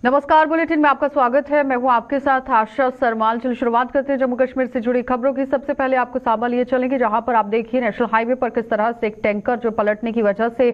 नमस्कार, बुलेटिन में आपका स्वागत है। मैं हूं आपके साथ आशा सरमाल। चलिए शुरुआत करते हैं जम्मू कश्मीर से जुड़ी खबरों की। सबसे पहले आपको सांबा लिए चलेंगे, जहां पर आप देखिए नेशनल हाईवे पर किस तरह से एक टैंकर जो पलटने की वजह से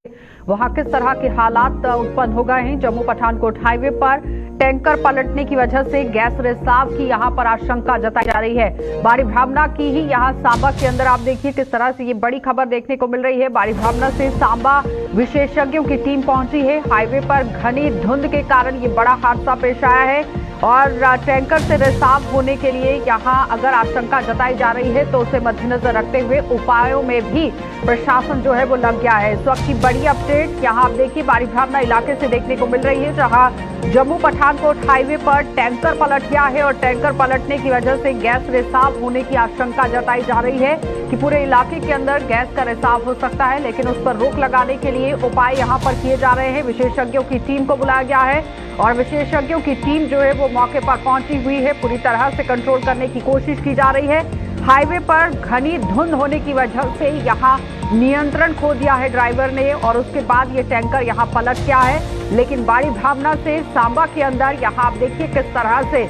वहां किस तरह के हालात उत्पन्न हो गए हैं। जम्मू पठानकोट हाईवे पर टैंकर पलटने की वजह से गैस रिसाव की यहां पर आशंका जताई जा रही है। बाड़ी भावना की ही यहां सांबा के अंदर आप देखिए किस तरह से ये बड़ी खबर देखने को मिल रही है। बाड़ी भावना से सांबा विशेषज्ञों की टीम पहुंची है। हाईवे पर घनी धुंध के कारण ये बड़ा हादसा पेश आया है और टैंकर से रिसाव होने के लिए यहां अगर आशंका जताई जा रही है तो उसे मद्देनजर रखते हुए उपायों में भी प्रशासन जो है वो लग गया है। इस वक्त की बड़ी अपडेट यहां आप देखिए बाड़ी भावना इलाके से देखने को मिल रही है, जहां जम्मू पठानकोट हाईवे पर टैंकर पलट गया है और टैंकर पलटने की वजह से गैस रिसाव होने की आशंका जताई जा रही है कि पूरे इलाके के अंदर गैस का रिसाव हो सकता है। लेकिन उस पर रोक लगाने के लिए उपाय यहां पर किए जा रहे हैं। विशेषज्ञों की टीम को बुलाया गया है और विशेषज्ञों की टीम जो है वो मौके पर पहुंची हुई है। पूरी तरह से कंट्रोल करने की कोशिश की जा रही है। हाईवे पर घनी धुंध होने की वजह से यहां नियंत्रण खो दिया है ड्राइवर ने और उसके बाद ये टैंकर यहां पलट गया है। लेकिन बाड़ी भावना से सांबा के अंदर यहां आप देखिए किस तरह से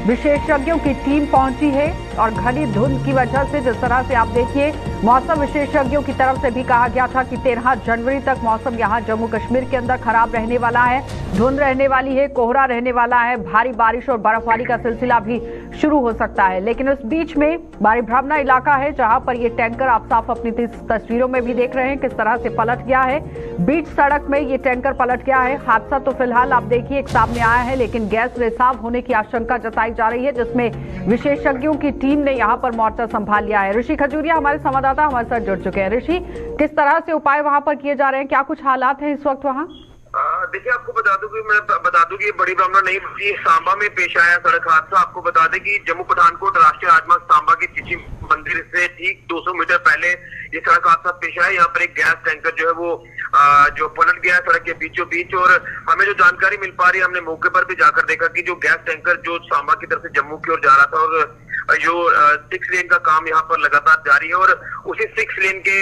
विशेषज्ञों की टीम पहुंची है और घनी धुंध की वजह से जिस तरह से आप देखिए मौसम विशेषज्ञों की तरफ से भी कहा गया था कि 13 जनवरी तक मौसम यहां जम्मू कश्मीर के अंदर खराब रहने वाला है, धुंध रहने वाली है, कोहरा रहने वाला है, भारी बारिश और बर्फबारी का सिलसिला भी शुरू हो सकता है। लेकिन उस बीच में बाड़ी भावना इलाका है जहां पर ये टैंकर आप साफ अपनी तस्वीरों में भी देख रहे हैं किस तरह से पलट गया है। बीच सड़क में ये टैंकर पलट गया है। हादसा तो फिलहाल आप देखिए एक सामने आया है, लेकिन गैस रिसाव होने की आशंका जताई जा रही है, जिसमें विशेषज्ञों की टीम ने यहां पर मोर्चा संभाल लिया है। ऋषि खजूरिया हमारे संवाददाता हमारे साथ जुड़ चुके हैं। ऋषि, किस तरह से उपाय वहां पर किए जा रहे हैं, क्या कुछ हालात हैं इस वक्त वहां? देखिए, आपको बता दूं कि बड़ी भावना नहीं बल्कि सांबा में पेश आया सड़क हादसा। आपको बता दें कि जम्मू पठानकोट राष्ट्रीय राजमार्ग सांबा के चिची मंदिर से ठीक 200 मीटर पहले ये सड़क हादसा पेश आया। यहाँ पर एक गैस टैंकर जो है वो जो पलट गया है सड़क के बीचों बीच। और हमें जो जानकारी मिल पा रही है, हमने मौके पर भी जाकर देखा कि जो गैस टैंकर जो सांबा की तरफ से जम्मू की ओर जा रहा था और जो 6 लेन का काम यहाँ पर लगातार जारी है और उसी 6 लेन के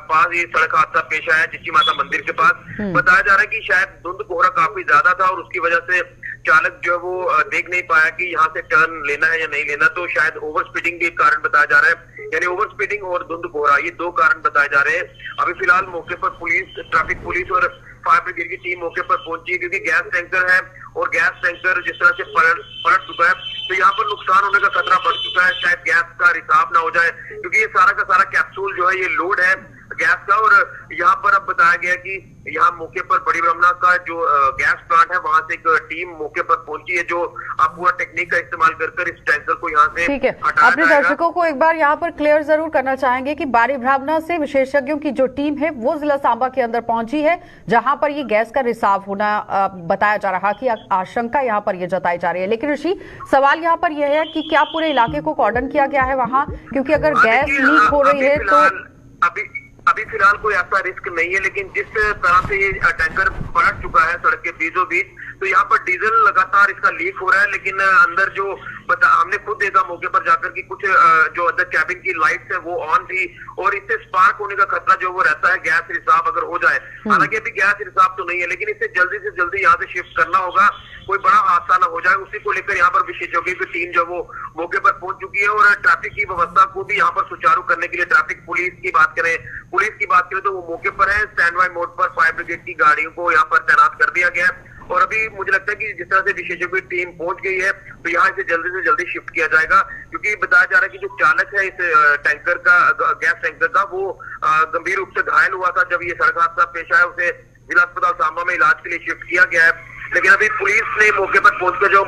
पास ये सड़क हादसा पेश आया चिची माता मंदिर के पास। बताया जा रहा है कि शायद धुंध कोहरा काफी ज्यादा था और उसकी वजह से चालक जो है वो देख नहीं पाया कि यहाँ से टर्न लेना है या नहीं लेना, तो शायद ओवर स्पीडिंग भी एक कारण बताया जा रहा है। यानी ओवर स्पीडिंग और धुंध कोहरा ये 2 कारण बताए जा रहे हैं। अभी फिलहाल मौके पर पुलिस, ट्रैफिक पुलिस और फायर ब्रिगेड की टीम मौके पर पहुंची है, क्योंकि गैस टैंकर है और गैस टैंकर जिस तरह से पलट चुका है तो यहाँ पर नुकसान होने का खतरा बढ़ चुका है। शायद गैस का रिसाव ना हो जाए, क्योंकि ये सारा का सारा कैप्सूल जो है ये लोड है गैस का। और यहाँ पर अब बताया गया कि यहाँ मौके पर बड़ी ब्रह्मना का जो गैस प्लांट है वहां से एक टीम मौके पर पहुंची है, जो आप पूरा टेक्निक का इस्तेमाल कर इस टैंकर को यहाँ से ठीक है। अपने दर्शकों को एक बार यहाँ पर क्लियर जरूर करना चाहेंगे कि बाड़ी भावना से विशेषज्ञों की जो टीम है वो जिला सांबा के अंदर पहुंची है, जहां पर ये गैस का रिसाव होना बताया जा रहा कि आशंका यहाँ पर ये जताई जा रही है। लेकिन ऋषि, सवाल यहाँ पर यह है कि क्या पूरे इलाके को कॉर्डन किया गया है वहां, क्योंकि अगर गैस लीक हो रही है तो अभी फिलहाल कोई ऐसा रिस्क नहीं है। लेकिन जिस तरह से ये टैंकर पलट चुका है सड़क के बीचों बीच, तो यहाँ पर डीजल लगातार इसका लीक हो रहा है। लेकिन अंदर जो हमने खुद देखा मौके पर जाकर कि कुछ जो अंदर कैबिन की लाइट्स है वो ऑन थी और इससे स्पार्क होने का खतरा जो वो रहता है गैस रिसाव अगर हो जाए। हालांकि अभी गैस रिसाव तो नहीं है, लेकिन इसे जल्दी से जल्दी यहाँ से शिफ्ट करना होगा, कोई बड़ा हादसा ना हो जाए। उसी को लेकर यहाँ पर विशेषज्ञों की टीम जो वो मौके पर पहुंच चुकी है और ट्रैफिक की व्यवस्था को भी यहाँ पर सुचारू करने के लिए ट्रैफिक पुलिस की बात करें तो वो मौके पर है। स्टैंड बाय मोड पर फायर ब्रिगेड की गाड़ियों को यहाँ पर तैनात कर दिया गया है। और अभी मुझे लगता है कि जिस तरह से विशेषज्ञों की टीम पहुंच गई है तो यहाँ से जल्दी शिफ्ट किया जाएगा, क्योंकि बताया जा रहा है कि जो चालक है इस टैंकर का, गैस टैंकर का, वो गंभीर रूप से घायल हुआ था जब ये सड़क हादसा पेश आया। उसे जिला अस्पताल सांबा में इलाज के लिए शिफ्ट किया गया है। लेकिन अभी पुलिस ने मौके पर पहुंचकर जो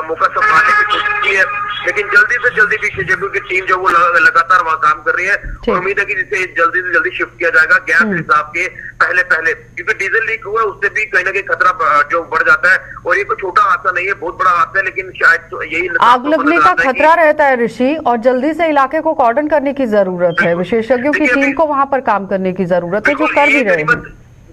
मौका संभालने की कोशिश की है, लेकिन जल्दी से जल्दी विशेषज्ञों की टीम जो वो लगातार वहां काम कर रही है और उम्मीद है कि जिसे जल्दी से जल्दी शिफ्ट किया जाएगा गैस रिसाव के पहले, क्योंकि डीजल लीक हुआ उससे भी कहीं ना कहीं खतरा जो बढ़ जाता है। और ये कोई छोटा हादसा नहीं है, बहुत बड़ा हादसा है, लेकिन शायद तो यही आग लगने का खतरा रहता है ऋषि, और जल्दी से इलाके को कॉर्डन करने की जरूरत है। विशेषज्ञों की टीम को वहां पर काम करने की जरूरत है, जो कर भी रहे हैं।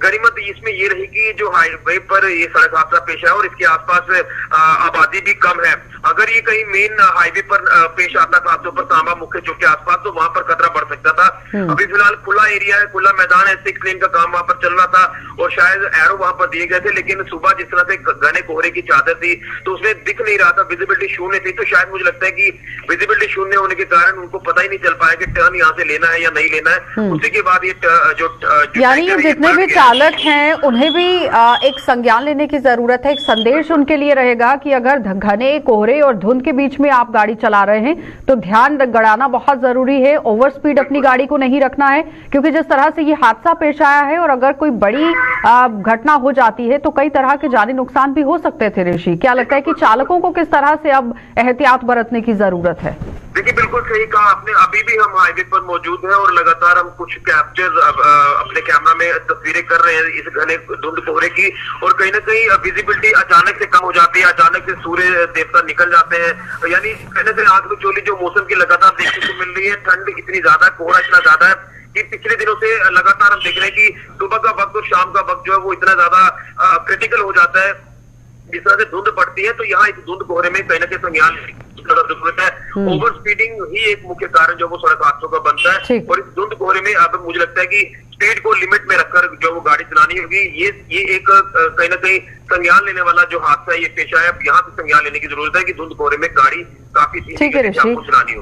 गनीमत इसमें ये रही कि जो हाईवे पर ये सड़क हादसा पेश है और इसके आसपास आबादी भी कम है। अगर ये कहीं मेन हाईवे पर पेश आता था तो पर तांबा मुख्य चौक के आसपास, तो वहां पर खतरा बढ़ सकता था। अभी फिलहाल खुला एरिया है, खुला मैदान है, 6 लेन का काम वहां पर चल रहा था और शायद एरो वहां पर दिए गए थे, लेकिन सुबह जिस तरह से घने कोहरे की चादर थी तो उसमें दिख नहीं रहा था, विजिबिलिटी शून्य थी। तो शायद मुझे लगता है कि विजिबिलिटी शून्य होने के कारण उनको पता ही नहीं चल पाया कि टर्न यहाँ से लेना है या नहीं लेना है। उसी के बाद ये जो यानी जितने भी चालक हैं उन्हें भी एक संज्ञान लेने की जरूरत है। एक संदेश उनके लिए रहेगा कि अगर घने कोहरे और धुंध के बीच में आप गाड़ी चला रहे हैं तो ध्यान गड़ाना बहुत जरूरी है। ओवर स्पीड अपनी गाड़ी को नहीं रखना है, क्योंकि जिस तरह से ये हादसा पेश आया है और अगर कोई बड़ी घटना हो जाती है तो कई तरह के जानी नुकसान भी हो सकते थे। ऋषि, क्या लगता है कि चालकों को किस तरह से अब एहतियात बरतने की जरूरत है? देखिए, बिल्कुल सही कहा आपने। अभी भी हम हाईवे पर मौजूद हैं और लगातार हम कुछ कैप्चर अपने कैमरा में तस्वीरें कर रहे हैं इस घने धुंध कोहरे की, और कहीं ना कहीं विजिबिलिटी अचानक से कम हो जाती है, अचानक से सूर्य देवता निकल जाते हैं, यानी कहने से आग में चोली जो मौसम की लगातार देखने को मिल रही है। ठंड इतनी ज्यादा, कोहरा इतना ज्यादा है कि पिछले दिनों से लगातार हम देख रहे हैं कि सुबह का वक्त और शाम का वक्त जो है वो इतना ज्यादा क्रिटिकल हो जाता है। जिस तरह से धुंध पड़ती है तो यहाँ इस धुंध कोहरे में कहीं ना कहीं संज्ञान जरूरत है। ओवर स्पीडिंग ही एक मुख्य कारण जो वो सड़क हादसों का बनता है, और इस धुंध कोहरे में अब मुझे लगता है कि स्पीड को लिमिट में रखकर जो वो गाड़ी चलानी होगी। ये एक कहीं ना कहीं संज्ञान लेने वाला जो हादसा है ये पेश आया। अब यहाँ से संज्ञान लेने की जरूरत है कि धुंध कोहरे में गाड़ी काफी ठीक है ऋषि,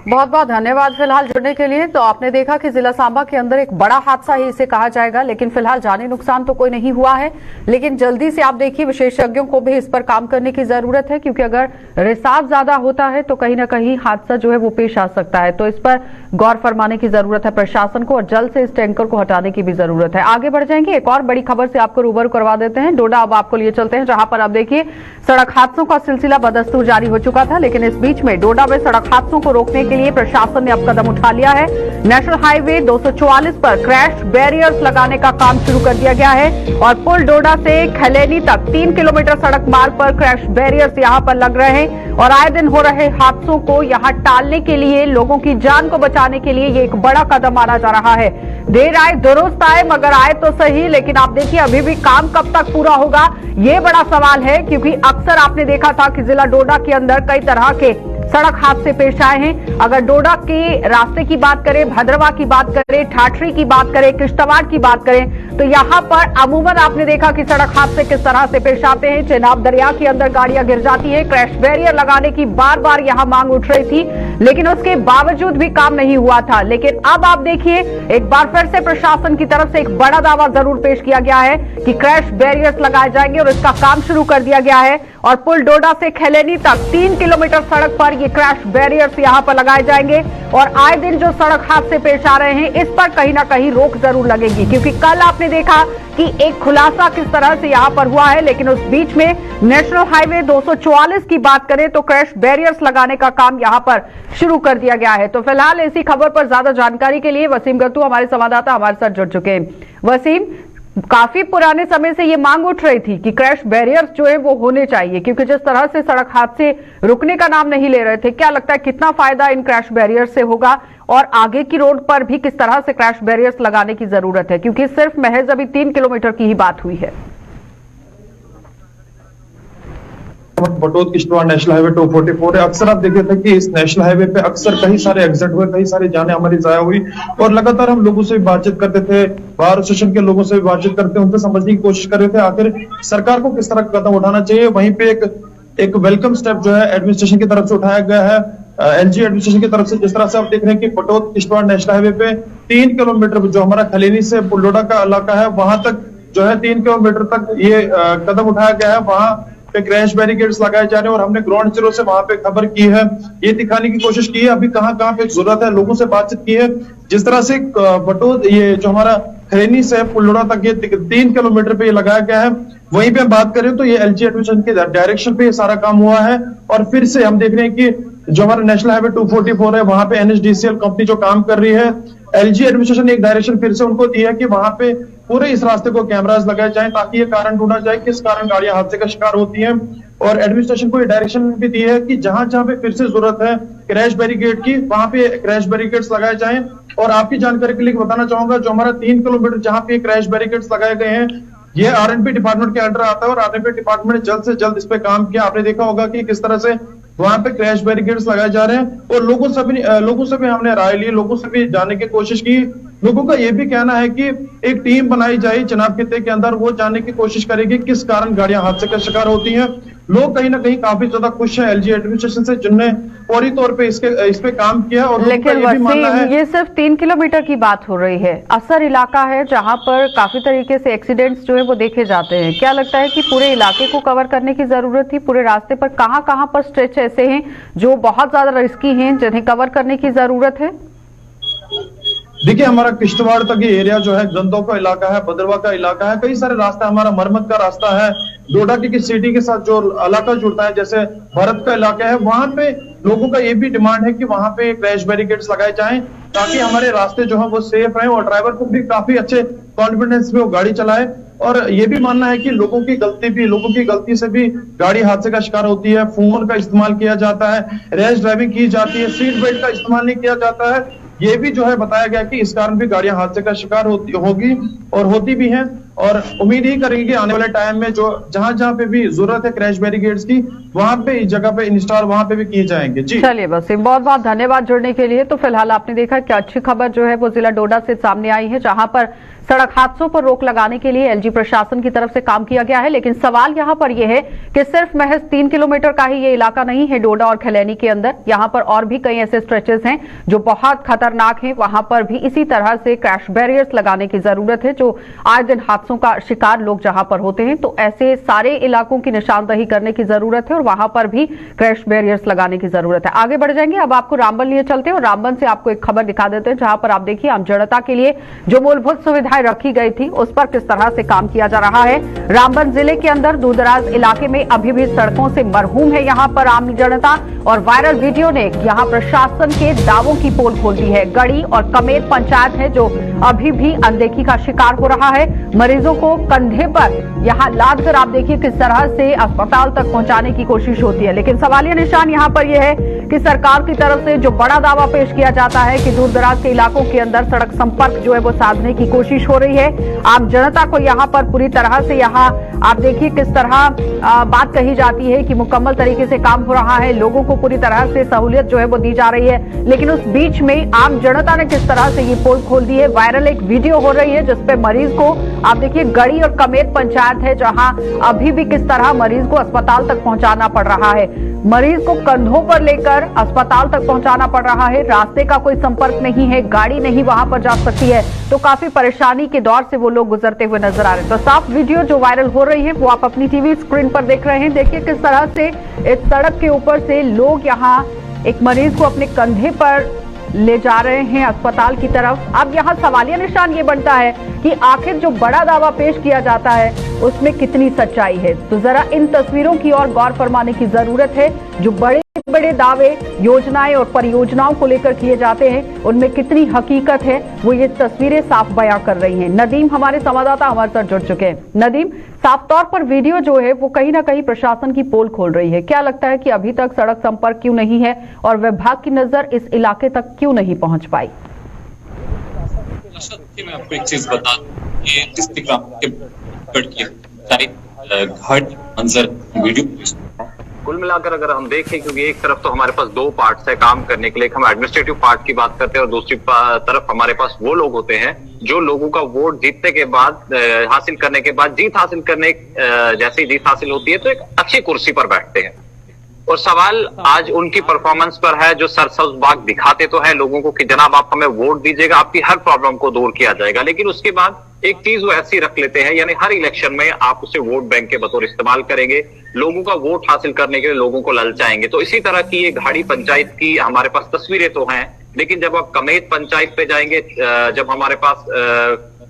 बहुत बहुत धन्यवाद फिलहाल जुड़ने के लिए। तो आपने देखा कि जिला सांबा के अंदर एक बड़ा हादसा ही इसे कहा जाएगा, लेकिन फिलहाल जानी नुकसान तो कोई नहीं हुआ है। लेकिन जल्दी से आप देखिए, विशेषज्ञों को भी इस पर काम करने की जरूरत है, क्योंकि अगर रिसाव ज्यादा होता है तो कहीं ना कहीं हादसा जो है वो पेश आ सकता है। तो इस पर गौर फरमाने की जरूरत है प्रशासन को, और जल्द से इस टैंकर को हटाने की भी जरूरत है। आगे बढ़ जाएंगे, एक और बड़ी खबर से आपको रूबरू करवा देते हैं। डोडा अब आपको लिए चलते हैं, जहां पर आप देखिए सड़क हादसों का सिलसिला बदस्तूर जारी हो चुका था, लेकिन इस बीच में डोडा में सड़क हादसों को रोकने के लिए प्रशासन ने अब कदम उठा लिया है। नेशनल हाईवे 244 पर क्रैश बैरियर्स लगाने का काम शुरू कर दिया गया है, और पुल डोडा से खलेनी तक 3 किलोमीटर सड़क मार्ग पर क्रैश बैरियर्स यहां पर लग रहे हैं, और आए दिन हो रहे हादसों को यहां टालने के लिए, लोगों की जान को बचाने के लिए ये एक बड़ा कदम माना जा रहा है। देर आए दुरुस्त आए, मगर आए तो सही, लेकिन आप देखिए अभी भी काम कब तक पूरा होगा ये बड़ा सवाल है, क्योंकि अक्सर आपने देखा था कि जिला डोडा के अंदर कई तरह के सड़क हादसे पेश आए हैं। अगर डोडा के रास्ते की बात करें, भद्रवा की बात करें, ठाठरी की बात करें, किश्तवाड़ की बात करें, तो यहां पर अमूमन आपने देखा कि सड़क हादसे किस तरह से पेश आते हैं। चेनाब दरिया के अंदर गाड़ियां गिर जाती है। क्रैश बैरियर लगाने की बार बार यहां मांग उठ रही थी, लेकिन उसके बावजूद भी काम नहीं हुआ था। लेकिन अब आप देखिए, एक बार फिर से प्रशासन की तरफ से एक बड़ा दावा जरूर पेश किया गया है कि क्रैश बैरियर्स लगाए जाएंगे, और इसका काम शुरू कर दिया गया है। और पुल डोडा से खलेनी तक 3 किलोमीटर सड़क पर ये क्रैश बैरियर्स यहां पर लगाए जाएंगे, और आए दिन जो सड़क हादसे पेश आ रहे हैं इस पर कहीं ना कहीं रोक जरूर लगेगी, क्योंकि कल आपने देखा कि एक खुलासा किस तरह से यहां पर हुआ है, लेकिन उस बीच में नेशनल हाईवे 244 की बात करें तो क्रैश बैरियर्स लगाने का काम यहां पर शुरू कर दिया गया है। तो फिलहाल इसी खबर पर ज्यादा जानकारी के लिए वसीम गत्तू हमारे संवाददाता हमारे साथ जुड़ चुके हैं। वसीम, काफी पुराने समय से ये मांग उठ रही थी कि क्रैश बैरियर्स जो है वो होने चाहिए, क्योंकि जिस तरह से सड़क हादसे रुकने का नाम नहीं ले रहे थे, क्या लगता है कितना फायदा इन क्रैश बैरियर्स से होगा, और आगे की रोड पर भी किस तरह से क्रैश बैरियर्स लगाने की जरूरत है, क्योंकि सिर्फ महज अभी 3 किलोमीटर की ही बात हुई है। बटोद किश्तवाड़ नेशनल हाईवे 244 है। अक्सर आप देखे थे कि इस नेशनल हाईवे पे अक्सर कई सारे एक्सीडेंट हुए, कई सारी जानें हमारी जाया हुई, और लगातार हम लोगों से बातचीत करते थे, बार एसोसिएशन के लोगों से भी बातचीत करते, उनसे समझने की कोशिश कर रहे थे आखिर सरकार को किस तरह का कदम उठाना चाहिए। वहीं पे एक वेलकम स्टेप जो है एडमिनिस्ट्रेशन की तरफ से उठाया गया है, एलजी एडमिनिस्ट्रेशन की तरफ से। जिस तरह से आप देख रहे हैं कि बटोद किश्तवाड़ नेशनल हाईवे पे 3 किलोमीटर जो हमारा खलेनी से पुलडोडा का इलाका है वहां तक जो है 3 किलोमीटर तक ये कदम उठाया गया है। वहां पे क्रैश बैरिकेड्स लगाए जा रहे हैं, और हमने ग्राउंड जीरो से वहां पे खबर की है, ये दिखाने की कोशिश की है अभी कहां पे जरूरत है, लोगों से बातचीत की है। जिस तरह से बटोद ये जो हमारा खैनी से पुलडोडा तक ये 3 किलोमीटर पे ये लगाया गया है, वहीं पे हम बात करें तो ये एलजी एडमिनिस्ट्रेशन के डायरेक्शन पे ये सारा काम हुआ है। और फिर से हम देख रहे हैं कि जो हमारा नेशनल हाईवे 244 है वहां पे एनएचडीसीएल कंपनी जो काम कर रही है, एलजी एडमिनिस्ट्रेशन ने एक डायरेक्शन फिर से उनको दी है कि वहां पे पूरे इस रास्ते को कैमरास लगाए जाएं, ताकि ये कारण ढूंढा जाए किस कारण गाड़ियां हादसे का शिकार होती हैं। और एडमिनिस्ट्रेशन को ये डायरेक्शन भी दी है कि जहां जहां पे फिर से जरूरत है क्रैश बैरिकेड की, वहां पे क्रैश बैरिकेड्स लगाए जाएं। और आपकी जानकारी के लिए बताना चाहूंगा, जो हमारा 3 किलोमीटर जहां पे क्रैश बैरिकेड्स लगाए गए हैं ये आरएनपी डिपार्टमेंट के अंडर आता है और आरएनपी डिपार्टमेंट ने जल्द से जल्द इस पे काम किया। आपने देखा होगा कि किस तरह से वहां पे क्रैश बैरिकेड्स लगाए जा रहे हैं और लोगों से भी हमने राय ली, लोगों से भी जानने की कोशिश की। लोगों का ये भी कहना है कि एक टीम बनाई जाए चुनाव खित्ते के अंदर, वो जानने की कोशिश करेगी किस कारण गाड़ियां हादसे का शिकार होती हैं। लोग कहीं ना कहीं काफी ज्यादा खुश हैं एलजी एडमिनिस्ट्रेशन से, जिनने फौरी तौर पे इस पे काम किया। और लेकिन ये सिर्फ 3 किलोमीटर की बात हो रही है, असर इलाका है जहां पर काफी तरीके से एक्सीडेंट्स जो है वो देखे जाते हैं। क्या लगता है कि पूरे इलाके को कवर करने की जरूरत थी? पूरे रास्ते पर कहां पर स्ट्रेच ऐसे हैं जो बहुत ज्यादा रिस्की हैं, जिन्हें कवर करने की जरूरत है? देखिए, हमारा किश्तवाड़ तक ये एरिया जो है गंदों का इलाका है, भद्रवा का इलाका है, कई सारे रास्ते, हमारा मरमत का रास्ता है, डोडा की सिटी के साथ जो इलाका जुड़ता है जैसे भारत का इलाका है, वहां पे लोगों का ये भी डिमांड है कि वहां पे क्रैश बैरिकेड्स लगाए जाएं ताकि हमारे रास्ते जो है वो सेफ रहे और ड्राइवर को भी काफी अच्छे कॉन्फिडेंस में वो गाड़ी चलाए। और ये भी मानना है कि लोगों की गलती से भी गाड़ी हादसे का शिकार होती है। फोन का इस्तेमाल किया जाता है, रैश ड्राइविंग की जाती है, सीट बेल्ट का इस्तेमाल नहीं किया जाता है। ये भी जो है बताया गया कि इस कारण भी गाड़ियां हादसे का शिकार होगी और होती भी हैं। और उम्मीद ही करेंगे कि आने वाले टाइम में जो जहां पे भी जरूरत है क्रैश बैरिकेड्स की, वहां पे इस जगह पे इंस्टॉल वहां पे भी किए जाएंगे। जी चलिए, बस बहुत बहुत धन्यवाद जुड़ने के लिए। तो फिलहाल आपने देखा कि अच्छी खबर जो है वो जिला डोडा से सामने आई है, जहां पर सड़क हादसों पर रोक लगाने के लिए एलजी प्रशासन की तरफ से काम किया गया है। लेकिन सवाल यहां पर यह है कि सिर्फ महज 3 किलोमीटर का ही ये इलाका नहीं है डोडा और खलैनी के अंदर, यहां पर और भी कई ऐसे स्ट्रेचेस हैं जो बहुत खतरनाक हैं। वहां पर भी इसी तरह से क्रैश बैरियर्स लगाने की जरूरत है, जो आए दिन हादसों का शिकार लोग जहां पर होते हैं। तो ऐसे सारे इलाकों की निशानदही करने की जरूरत है और वहां पर भी क्रैश बैरियर्स लगाने की जरूरत है। आगे बढ़ जाएंगे, अब आपको रामबन लिए चलते हैं और रामबन से आपको एक खबर दिखा देते हैं, जहां पर आप देखिए आम जनता के लिए जो मूलभूत सुविधाएं रखी गई थी उस पर किस तरह से काम किया जा रहा है। रामबन जिले के अंदर दूरदराज इलाके में अभी भी सड़कों से मरहूम है यहां पर आम जनता, और वायरल वीडियो ने यहां प्रशासन के दावों की पोल खोल दी है। गढ़ी और कमेर पंचायत है जो अभी भी अनदेखी का शिकार हो रहा है। मरीजों को कंधे पर यहां लाद कर आप देखिए किस तरह से अस्पताल तक पहुंचाने की कोशिश होती है। लेकिन सवालिया निशान यहां पर यह है कि सरकार की तरफ से जो बड़ा दावा पेश किया जाता है कि दूरदराज के इलाकों के अंदर सड़क संपर्क जो है वो साधने की कोशिश हो रही है। आम जनता को यहां पर पूरी तरह से यहां आप देखिए किस तरह बात कही जाती है कि मुकम्मल तरीके से काम हो रहा है, लोगों को पूरी तरह से सहूलियत जो है वो दी जा रही है। लेकिन उस बीच में आम जनता ने किस तरह से ये पोल खोल दी है। वायरल एक वीडियो हो रही है जिसपे मरीज को आप देखिए गढ़ी और कमेर पंचायत है जहां अभी भी किस तरह मरीज को अस्पताल तक पहुंचाना पड़ रहा है। मरीज को कंधों पर लेकर अस्पताल तक पहुंचाना पड़ रहा है। रास्ते का कोई संपर्क नहीं है, गाड़ी नहीं वहां पर जा सकती है, तो काफी परेशानी के दौर से वो लोग गुजरते हुए नजर आ रहे हैं। तो साफ वीडियो जो वायरल हो रही है वो आप अपनी टीवी स्क्रीन पर देख रहे हैं। देखिए किस तरह से इस सड़क के ऊपर से लोग यहाँ एक मरीज को अपने कंधे पर ले जा रहे हैं अस्पताल की तरफ। अब यहाँ सवालिया निशान ये बनता है कि आखिर जो बड़ा दावा पेश किया जाता है उसमें कितनी सच्चाई है। तो जरा इन तस्वीरों की ओर गौर फरमाने की जरूरत है। जो बड़े बड़े दावे, योजनाएं और परियोजनाओं को लेकर किए जाते हैं उनमें कितनी हकीकत है वो ये तस्वीरें साफ बयां कर रही हैं। नदीम हमारे संवाददाता हमारे साथ जुड़ चुके हैं। नदीम, साफ तौर पर वीडियो जो है वो कहीं ना कहीं प्रशासन की पोल खोल रही है। क्या लगता है कि अभी तक सड़क संपर्क क्यों नहीं है और विभाग की नजर इस इलाके तक क्यों नहीं पहुंच पाई? मैं आपको एक चीज बता दूं, ये घाट मंजर वीडियो कुल मिलाकर अगर हम देखें, क्योंकि एक तरफ तो हमारे पास 2 पार्ट्स है काम करने के लिए, हम एडमिनिस्ट्रेटिव पार्ट की बात करते हैं और दूसरी तरफ हमारे पास वो लोग होते हैं जो लोगों का वोट जीतने के बाद हासिल करने के बाद जैसे ही जीत हासिल होती है तो एक अच्छी कुर्सी पर बैठते हैं। और सवाल आज उनकी परफॉर्मेंस पर है, जो सरसब्ज बाग दिखाते तो है लोगों को कि जनाब आप हमें वोट दीजिएगा, आपकी हर प्रॉब्लम को दूर किया जाएगा, लेकिन उसके बाद एक चीज वो ऐसी रख लेते हैं, यानी हर इलेक्शन में आप उसे वोट बैंक के बतौर इस्तेमाल करेंगे, लोगों का वोट हासिल करने के लिए लोगों को ललचाएंगे। तो इसी तरह की ये घाड़ी पंचायत की हमारे पास तस्वीरें तो हैं, लेकिन जब आप कमेत पंचायत पे जाएंगे, जब हमारे पास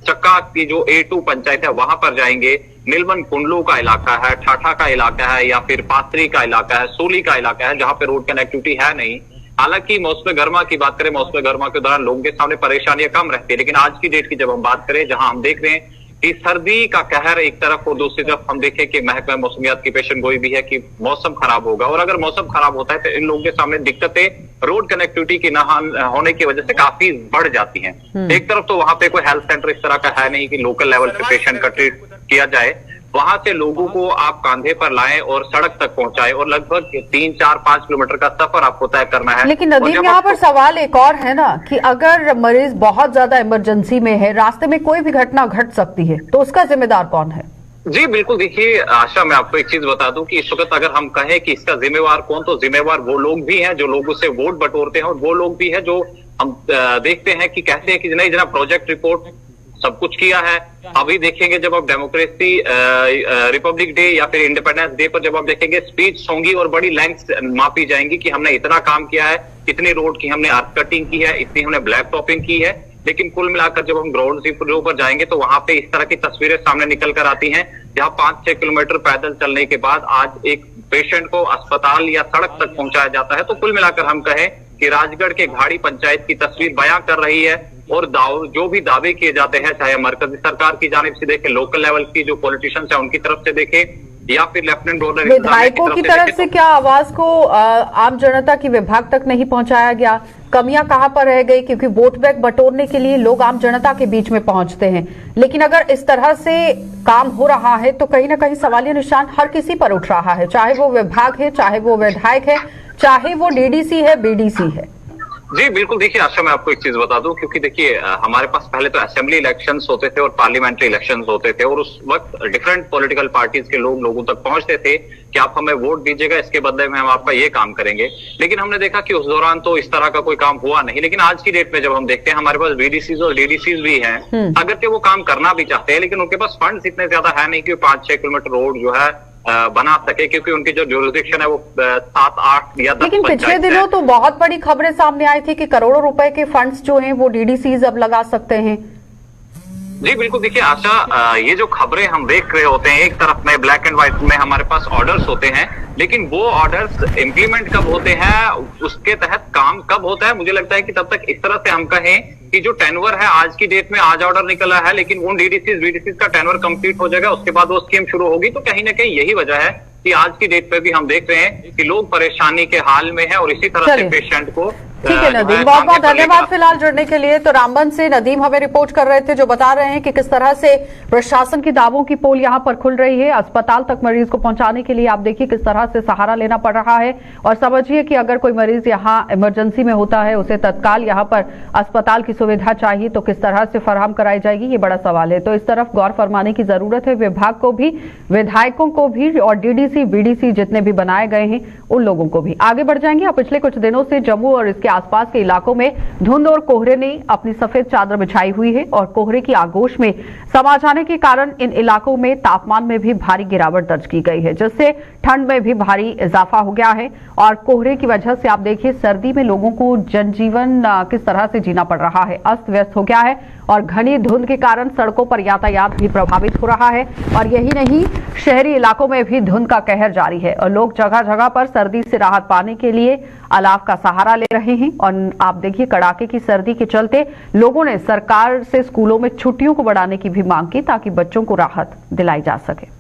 चक्का की जो A2 पंचायत है वहां पर जाएंगे, नीलमन कुंडलू का इलाका है, ठाठा का इलाका है, या फिर पाथरी का इलाका है, सोली का इलाका है, जहां पे रोड कनेक्टिविटी है नहीं। हालांकि मौसम गर्मा की बात करें, मौसम गर्मा के दौरान लोगों के सामने परेशानियां कम रहती है, लेकिन आज की डेट की जब हम बात करें, जहां हम देख रहे हैं कि सर्दी का कहर एक तरफ और दूसरी तरफ हम देखें कि महकमा मौसमियात की पेशन गोई भी है कि मौसम खराब होगा, और अगर मौसम खराब होता है तो इन लोगों के सामने दिक्कतें रोड कनेक्टिविटी की न होने की वजह से काफी बढ़ जाती हैं। एक तरफ तो वहां पे कोई हेल्थ सेंटर इस तरह का है नहीं कि लोकल लेवल पे पेशेंट का ट्रीट किया जाए, वहां से लोगों को आप कांधे पर लाएं और सड़क तक पहुंचाएं और लगभग 3, 4, 5 किलोमीटर का सफर आपको तय करना है। लेकिन नदीम, यहाँ पर सवाल एक और है ना कि अगर मरीज बहुत ज्यादा इमरजेंसी में है, रास्ते में कोई भी घटना घट सकती है, तो उसका जिम्मेदार कौन है? जी बिल्कुल, देखिए आशा, मैं आपको एक चीज बता दूं कि इस वक्त अगर हम कहें कि इसका जिम्मेवार कौन, तो जिम्मेवार वो लोग भी हैं जो लोगों से वोट बटोरते हैं और वो लोग भी हैं जो हम देखते हैं कि कहते हैं कि नहीं जना प्रोजेक्ट रिपोर्ट सब कुछ किया है। अभी देखेंगे जब आप डेमोक्रेसी रिपब्लिक डे या फिर इंडिपेंडेंस डे पर जब आप देखेंगे स्पीच होंगी और बड़ी लेंथ मापी जाएंगी कि हमने इतना काम किया है, इतनी रोड की हमने अर्थ कटिंग की है, इतनी हमने ब्लैक टॉपिंग की है। लेकिन कुल मिलाकर जब हम ग्राउंड जीरो पर जाएंगे तो वहां पे इस तरह की तस्वीरें सामने निकल कर आती हैं, जहां 5-6 किलोमीटर पैदल चलने के बाद आज एक पेशेंट को अस्पताल या सड़क तक पहुंचाया जाता है। तो कुल मिलाकर हम कहें कि राजगढ़ के घाड़ी पंचायत की तस्वीर बयां कर रही है और जो भी दावे किए जाते हैं, चाहे मरकजी सरकार की जानिब से देखें, लोकल लेवल की जो पॉलिटिशियंस है उनकी तरफ से देखें या फिर लेफ्टिनेंट गवर्नर विधायकों की तरफ से क्या आवाज को आम जनता की विभाग तक नहीं पहुंचाया गया? कमियां कहां पर रह गई? क्योंकि वोट बैंक बटोरने के लिए लोग आम जनता के बीच में पहुंचते हैं, लेकिन अगर इस तरह से काम हो रहा है तो कहीं ना कहीं सवालिया निशान हर किसी पर उठ रहा है, चाहे वो विभाग है, चाहे वो विधायक है, चाहे वो डीडीसी है, बीडीसी है। जी बिल्कुल, देखिए आशा, मैं आपको एक चीज बता दूं, क्योंकि देखिए हमारे पास पहले तो असेंबली इलेक्शंस होते थे और पार्लियामेंट्री इलेक्शंस होते थे और उस वक्त डिफरेंट पॉलिटिकल पार्टीज के लोग लोगों तक पहुंचते थे कि आप हमें वोट दीजिएगा, इसके बदले में हम आपका ये काम करेंगे। लेकिन हमने देखा कि उस दौरान तो इस तरह का कोई काम हुआ नहीं। लेकिन आज की डेट में जब हम देखते हैं, हमारे पास बीडीसीज और डीडीसीज भी हैं, अगर के वो काम करना भी चाहते हैं, लेकिन उनके पास फंड्स इतने ज्यादा है नहीं कि 5-6 किलोमीटर रोड जो है बना सके, क्योंकि उनकी जो ज्यूरिसडिक्शन है वो 7, 8 या 10। लेकिन पिछले दिनों तो बहुत बड़ी खबरें सामने आई थी कि करोड़ों रुपए के फंड्स जो हैं वो डीडीसीज अब लगा सकते हैं। जी बिल्कुल, देखिए आशा, ये जो खबरें हम देख रहे होते हैं, एक तरफ में ब्लैक एंड व्हाइट में हमारे पास ऑर्डर्स होते हैं, लेकिन वो ऑर्डर्स इम्प्लीमेंट कब होते हैं, उसके तहत काम कब होता है, मुझे लगता है कि तब तक इस तरह से हम कहें कि जो टेनवर है आज की डेट में, आज ऑर्डर निकला है लेकिन वो डीडीसीज का टेनवर कंप्लीट हो जाएगा, उसके बाद वो स्कीम शुरू होगी। तो कहीं ना कहीं यही वजह है कि आज की डेट पे भी हम देख रहे हैं कि लोग परेशानी के हाल में हैं और इसी तरह से पेशेंट को। ठीक है नदीम, बहुत बहुत धन्यवाद फिलहाल जुड़ने के लिए। तो रामबन से नदीम हमें रिपोर्ट कर रहे थे, जो बता रहे हैं कि किस तरह से प्रशासन की दावों की पोल यहां पर खुल रही है। अस्पताल तक मरीज को पहुंचाने के लिए आप देखिए किस तरह से सहारा लेना पड़ रहा है, और समझिए कि अगर कोई मरीज यहां इमरजेंसी में होता है, उसे तत्काल यहां पर अस्पताल की सुविधा चाहिए तो किस तरह से फराहम कराई जाएगी, ये बड़ा सवाल है। तो इस तरफ गौर फरमाने की जरूरत है, विभाग को भी, विधायकों को भी, और डीडीसी बीडीसी जितने भी बनाए गए हैं उन लोगों को भी। आगे बढ़ जाएंगे। अब पिछले कुछ दिनों से जम्मू और इसके आसपास के इलाकों में धुंध और कोहरे ने अपनी सफेद चादर बिछाई हुई है, और कोहरे की आगोश में समा जाने के कारण इन इलाकों में तापमान में भी भारी गिरावट दर्ज की गई है, जिससे ठंड में भी भारी इजाफा हो गया है। और कोहरे की वजह से आप देखिए सर्दी में लोगों को जनजीवन किस तरह से जीना पड़ रहा है, अस्त व्यस्त हो गया है, और घनी धुंध के कारण सड़कों पर यातायात भी प्रभावित हो रहा है। और यही नहीं, शहरी इलाकों में भी धुंध का कहर जारी है और लोग जगह जगह पर सर्दी से राहत पाने के लिए अलाव का सहारा ले रहे हैं। और आप देखिए कड़ाके की सर्दी के चलते लोगों ने सरकार से स्कूलों में छुट्टियों को बढ़ाने की भी मांग की, ताकि बच्चों को राहत दिलाई जा सके।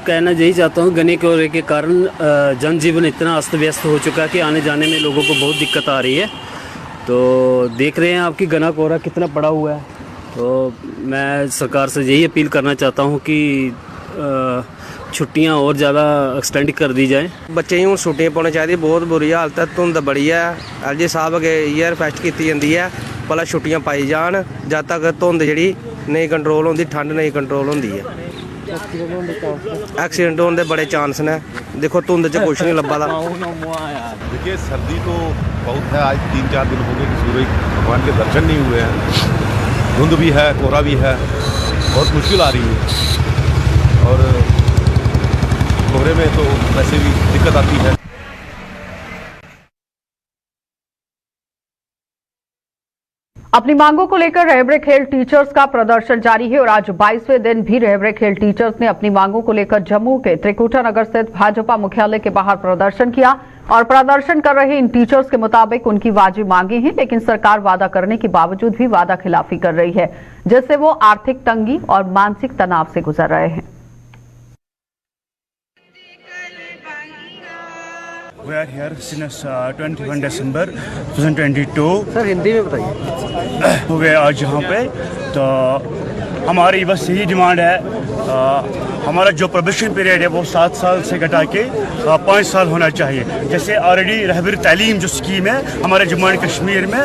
कहना यही चाहता हूँ, घने कोहरे के कारण जनजीवन इतना अस्त व्यस्त हो चुका है कि आने जाने में लोगों को बहुत दिक्कत आ रही है। तो देख रहे हैं आपकी घना कोहरा कितना पड़ा हुआ है। तो मैं सरकार से यही अपील करना चाहता हूँ कि छुट्टियां और ज़्यादा एक्सटेंड कर दी जाए। बच्चे हूँ छुट्टियां पाने चाहिए, बहुत बुरी हालत है, धुंध बड़ी है। एलजी साहब अगे ईयर फेस्ट की जाती है, भला छुट्टियां पाई जान, जब तक धुंध जी नहीं कंट्रोल होती, ठंड नहीं कंट्रोल होती है। एक्सीडेंट होने के बड़े चांस ने, देखो धुंध च कुछ नहीं लब्भा। देखिए सर्दी तो बहुत है, आज 3-4 दिन हो गए कि सूरज भगवान के दर्शन नहीं हुए हैं, धुंध भी है, कोहरा भी है, बहुत मुश्किल आ रही है। और कोहरे में तो वैसे भी दिक्कत आती है। अपनी मांगों को लेकर रहबरे खेल टीचर्स का प्रदर्शन जारी है, और आज 22वें दिन भी रहबरे खेल टीचर्स ने अपनी मांगों को लेकर जम्मू के त्रिकुटा नगर स्थित भाजपा मुख्यालय के बाहर प्रदर्शन किया। और प्रदर्शन कर रहे इन टीचर्स के मुताबिक उनकी वाजिब मांगे हैं, लेकिन सरकार वादा करने के बावजूद भी वादा खिलाफी कर रही है, जिससे वो आर्थिक तंगी और मानसिक तनाव से गुजर रहे हैं। We are here since 21 December 2022. Sir Hindi में बताइए। हुए आज यहाँ पे तो हमारी बस यही डिमांड है, हमारा जो प्रोबेशन पीरियड है वो 7 साल से घटा के 5 साल होना चाहिए। जैसे ऑलरेडी रहबर तालीम जो स्कीम है हमारे जम्मू एंड कश्मीर में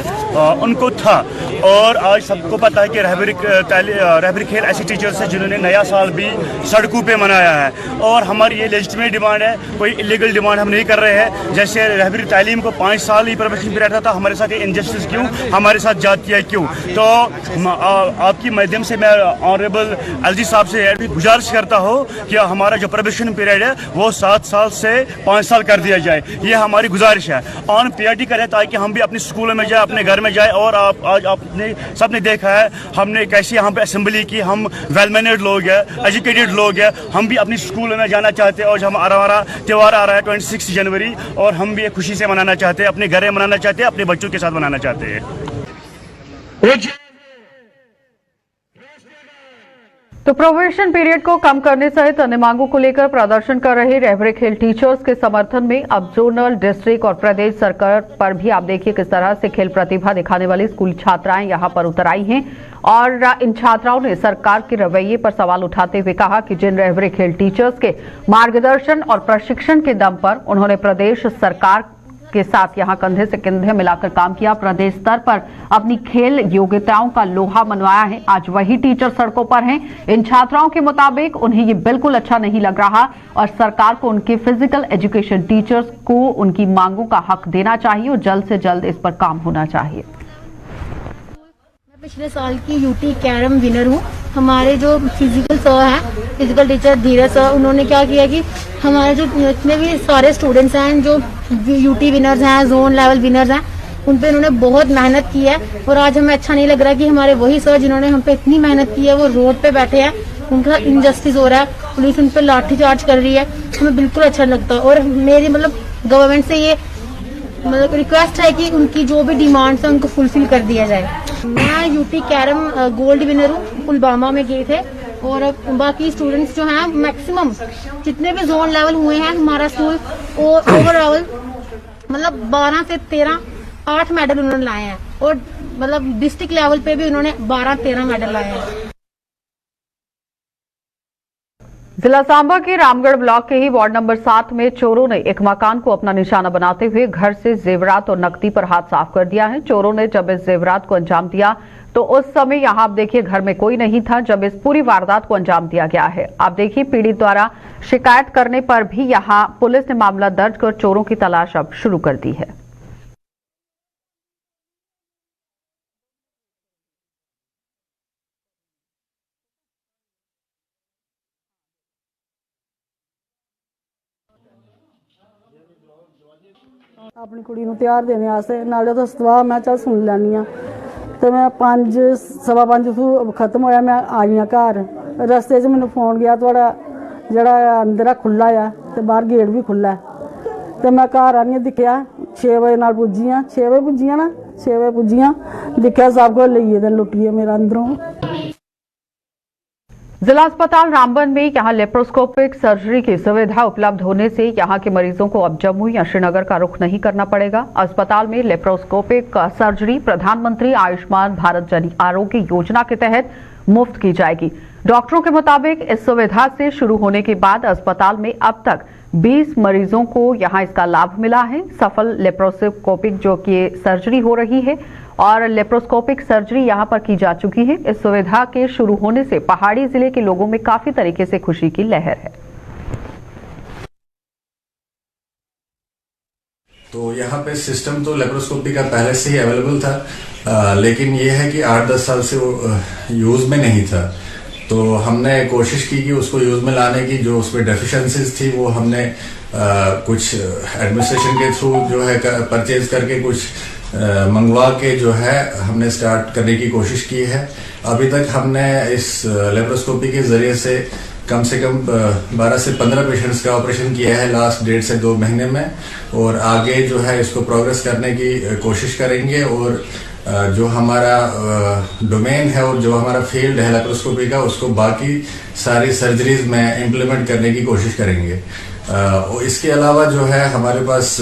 उनको था, और आज सबको पता है कि रहबर खेल ऐसे टीचर्स हैं जिन्होंने नया साल भी सड़कों पे मनाया है। और हमारी ये लेजिटिमेट डिमांड है, कोई इलीगल डिमांड हम नहीं कर रहे हैं। जैसे रहबर तालीम को 5 साल ही प्रोबेशन पीरियड था, हमारे साथ ये इनजस्टिस क्यों, हमारे साथ जातियाँ क्यों? तो आपकी माध्यम से मैं ऑनरेबल एलजी साहब से गुजारिश करता हूँ कि हमारा जो प्रोबेशन पीरियड है वो 7 साल से 5 साल कर दिया जाए। ये हमारी गुजारिश है। ऑन पीआरटी करें ताकि हम भी अपने स्कूलों में जाए, अपने घर में जाए। और आज आपने सबने देखा है हमने कैसी यहाँ पे असेंबली की, हम वेल मैनर्ड लोग हैं, एजुकेटेड लोग हैं, हम भी अपनी स्कूलों में जाना चाहते हैं। और हमारा त्यौहार आ रहा है 26 जनवरी, और हम भी ये खुशी से मनाना चाहते हैं, अपने घर में मनाना चाहते हैं, अपने बच्चों के साथ मनाना चाहते हैं। तो प्रोबेशन पीरियड को कम करने सहित अन्य मांगों को लेकर प्रदर्शन कर रहे रहबर खेल टीचर्स के समर्थन में अब जोनल, डिस्ट्रिक्ट और प्रदेश सरकार पर भी आप देखिए किस तरह से खेल प्रतिभा दिखाने वाली स्कूली छात्राएं यहां पर उतर आई हैं। और इन छात्राओं ने सरकार के रवैये पर सवाल उठाते हुए कहा कि जिन रहबर खेल टीचर्स के मार्गदर्शन और प्रशिक्षण के दम पर उन्होंने प्रदेश सरकार के साथ यहां कंधे से कंधे मिलाकर काम किया, प्रदेश स्तर पर अपनी खेल योग्यताओं का लोहा मनवाया है, आज वही टीचर सड़कों पर हैं। इन छात्राओं के मुताबिक उन्हें ये बिल्कुल अच्छा नहीं लग रहा और सरकार को उनके फिजिकल एजुकेशन टीचर्स को उनकी मांगों का हक देना चाहिए और जल्द से जल्द इस पर काम होना चाहिए। मैं पिछले साल की यूटी कैरम विनर हूँ। हमारे जो फिजिकल सर हैं, फिजिकल टीचर धीरज सर, उन्होंने क्या किया कि हमारे जो इतने भी सारे स्टूडेंट्स हैं जो यूटी विनर्स हैं, जोन लेवल विनर्स हैं, उन पे उन्होंने बहुत मेहनत की है। और आज हमें अच्छा नहीं लग रहा कि हमारे वही सर जिन्होंने हम पे इतनी मेहनत की है वो रोड पे बैठे हैं, उनका इनजस्टिस हो रहा है, पुलिस उन पे लाठी चार्ज कर रही है, हमें बिल्कुल अच्छा लगता है। और मेरी गवर्नमेंट से ये रिक्वेस्ट है कि उनकी जो भी डिमांड्स है उनको फुलफिल कर दिया जाए। मैं यूटी कैरम गोल्ड विनर हूँ, पुलवामा में गए थे। और बाकी स्टूडेंट्स जो हैं मैक्सिमम जितने भी जोन लेवल हुए हैं हमारा स्कूल ओवरऑल 12 से 13 8 मेडल उन्होंने लाए हैं। और डिस्ट्रिक्ट लेवल पे भी उन्होंने 12-13 मेडल लाए हैं। जिला सांबा के रामगढ़ ब्लॉक के ही वार्ड नंबर 7 में चोरों ने एक मकान को अपना निशाना बनाते हुए घर से जेवरात और नकदी पर हाथ साफ कर दिया है। चोरों ने जब इस जेवरात को अंजाम दिया तो उस समय यहां आप देखिए घर में कोई नहीं था जब इस पूरी वारदात को अंजाम दिया गया है। आप देखिए पीड़ित द्वारा शिकायत करने पर भी यहां पुलिस ने मामला दर्ज कर चोरों की तलाश अब शुरू कर दी है। अपनी कुड़ी नूं त्यार देने वास्ते नाले तो सतवाह मैं चल सुन लैनी आ तो मैं 5:15 खत्म होया मैं आई हाँ घर। रस्ते च मैनूं फोन गया थोड़ा जड़ा अंदर खुला है तो बाहर गेट भी खुला है तो मैं घर आनिए दिखा 6 बजे नाल पुज्जी हाँ 6 बजे पुज्जी ना 6 बजे पुज्जी हाँ दिखा सब कुछ लईए तो लुटिए मेरा अंदरों। जिला अस्पताल रामबन में यहां लेप्रोस्कोपिक सर्जरी की सुविधा उपलब्ध होने से यहां के मरीजों को अब जम्मू या श्रीनगर का रुख नहीं करना पड़ेगा। अस्पताल में लेप्रोस्कोपिक सर्जरी प्रधानमंत्री आयुष्मान भारत जन आरोग्य योजना के तहत मुफ्त की जाएगी। डॉक्टरों के मुताबिक इस सुविधा से शुरू होने के बाद अस्पताल में अब तक 20 मरीजों को यहां इसका लाभ मिला है। सफल लेप्रोस्कोपिक जो कि सर्जरी हो रही है और लेप्रोस्कोपिक सर्जरी यहां पर की जा चुकी है। इस सुविधा के शुरू होने से पहाड़ी जिले के लोगों में काफी तरीके से खुशी की लहर है। तो यहाँ पे सिस्टम तो लेप्रोस्कोपी का पहले से ही अवेलेबल था, लेकिन ये है कि 8-10 साल से वो यूज में नहीं था। तो हमने कोशिश की कि उसको यूज में लाने की, जो उसमें डेफिशिएंसीज थी वो हमने कुछ एडमिनिस्ट्रेशन के थ्रू जो है परचेज करके कुछ मंगवा के जो है हमने स्टार्ट करने की कोशिश की है। अभी तक हमने इस लेप्रोस्कोपी के जरिए से कम 12 से 15 पेशेंट्स का ऑपरेशन किया है लास्ट 1.5 से 2 महीने में, और आगे जो है इसको प्रोग्रेस करने की कोशिश करेंगे। और जो हमारा डोमेन है और जो हमारा फील्ड है लेप्रोस्कोपी का, उसको बाकी सारी सर्जरीज में इम्प्लीमेंट करने की कोशिश करेंगे। इसके अलावा जो है हमारे पास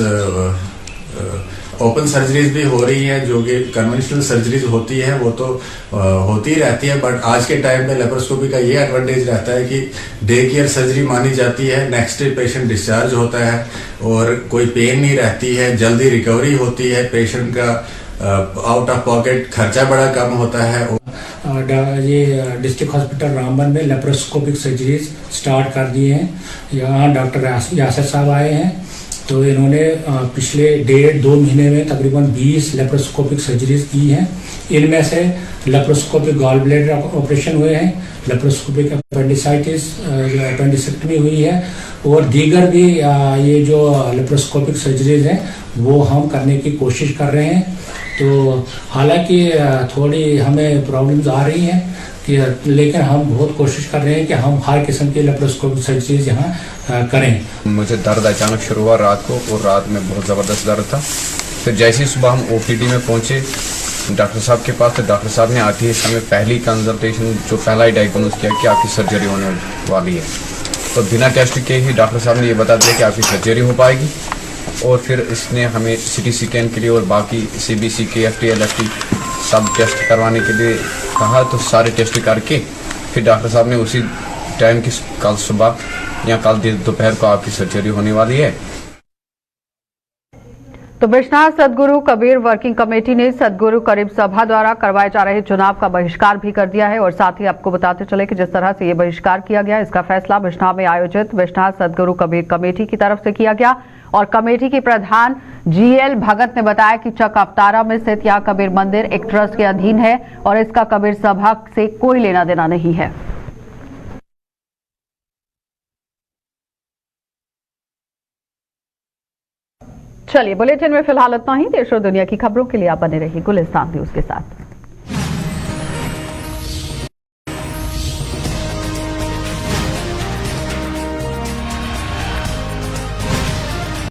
ओपन सर्जरीज भी हो रही है, जो कि कन्वेंशनल सर्जरीज होती है वो तो होती रहती है, बट आज के टाइम पे लेप्रोस्कोपी का ये एडवांटेज रहता है कि डे केयर सर्जरी मानी जाती है, नेक्स्ट डे पेशेंट डिस्चार्ज होता है और कोई पेन नहीं रहती है, जल्दी रिकवरी होती है, पेशेंट का आउट ऑफ पॉकेट खर्चा बड़ा कम होता है। ये डिस्ट्रिक्ट हॉस्पिटल रामबन में लेप्रोस्कोपिक सर्जरीज स्टार्ट कर दिए हैं। यहाँ डॉक्टर यासर साहब आए हैं, तो इन्होंने पिछले 1.5-2 महीने में तकरीबन 20 लेप्रोस्कोपिक सर्जरीज की हैं। इनमें से लेप्रोस्कोपिक गॉल ब्लैडर ऑपरेशन हुए हैं, लेप्रोस्कोपिक अपेंडिसेक्टमी हुई है और दीगर भी ये जो लेप्रोस्कोपिक सर्जरीज हैं वो हम करने की कोशिश कर रहे हैं। तो हालांकि थोड़ी हमें प्रॉब्लम्स आ रही हैं कि, लेकिन हम बहुत कोशिश कर रहे हैं कि हम हर किस्म की लेप्रोस्कोपिक सर्जरीज यहाँ करें। मुझे दर्द अचानक शुरू हुआ रात को और रात में बहुत ज़बरदस्त दर्द था। फिर जैसे ही सुबह हम ओपीडी में पहुँचे डॉक्टर साहब के पास, तो डॉक्टर साहब ने आते ही हमें पहली कंसल्टेशन जो पहला ही डायग्नोज किया कि आपकी सर्जरी होने वाली है। तो बिना टेस्ट के ही डॉक्टर साहब ने ये बता दिया कि आपकी सर्जरी हो पाएगी और फिर इसने हमें सिटी स्कैन के लिए और बाकी CBC KFT LFT सब टेस्ट करवाने के लिए कहा। तो सारे टेस्ट करके फिर डॉक्टर साहब ने उसी टाइम की कल सुबह या कल दोपहर को आपकी सर्जरी होने वाली है। तो विश्वनाथ सदगुरु कबीर वर्किंग कमेटी ने सदगुरु करीब सभा द्वारा करवाए जा रहे चुनाव का बहिष्कार भी कर दिया है और साथ ही आपको बताते चले कि जिस तरह से ये बहिष्कार किया गया, इसका फैसला बिश्नाह में आयोजित विश्वनाथ सदगुरु कबीर कमेटी की तरफ से किया गया और कमेटी के प्रधान GL भगत ने बताया कि चक अवतारा में स्थित यह कबीर मंदिर एक ट्रस्ट के अधीन है और इसका कबीर सभा से कोई लेना देना नहीं है। चलिए बुलेटिन में फिलहाल इतना ही। देश और दुनिया की खबरों के लिए आप बने रहिए गुलिस्तान न्यूज के साथ।